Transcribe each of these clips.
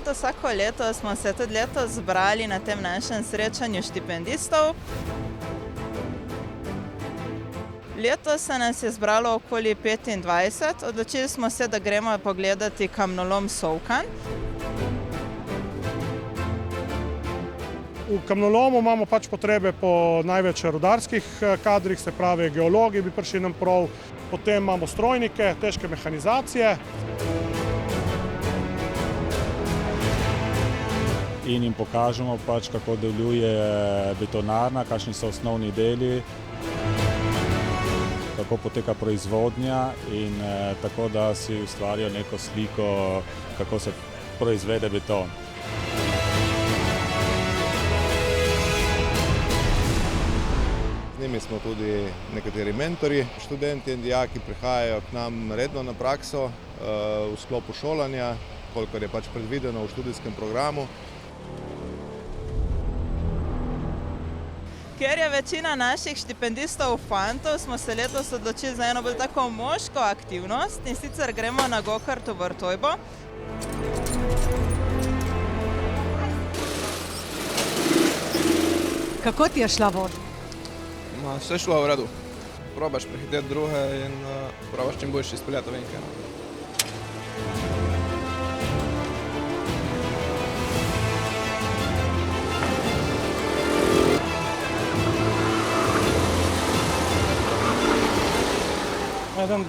kot vsako leto smo se tudi letos zbrali na tem našem srečanju štipendistov. Letos se nas je zbralo okoli 25. Odločili smo se, da gremo pogledati kamnolom Solkan. V kamnolomu imamo pač potrebe po največ rudarskih kadrih, se pravi geologi bi prišli nam prav, potem imamo strojnike, težke mehanizacije. In jim pokažemo pač, kako deluje betonarna, kakšni so osnovni deli, kako poteka proizvodnja in tako, da si ustvarijo neko sliko, kako se proizvede beton. Z njimi smo tudi nekateri mentori. Študenti in dijaki prihajajo k nam redno na prakso v sklopu šolanja, kolikor je pač predvideno v študijskem programu. Ker je večina naših štipendistov fantov, smo se letos odločili za eno bolj tako moško aktivnost, in sicer gremo na gokart v Vrtojbo. Kako ti je šla voda? Vse šlo v redu. Probaš prehiteti druge in probaš čim boljše izpeljati ovinke.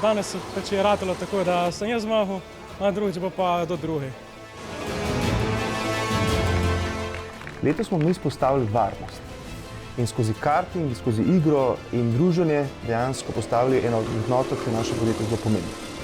Danes pač je ratalo tako, da sem jaz zmagal, a drugič pa do drugi. Letos smo mi izpostavili varnost in skozi karting, skozi igro in druženje dejansko postavili eno vrednoto, ki je naše podjetje zelo pomembno.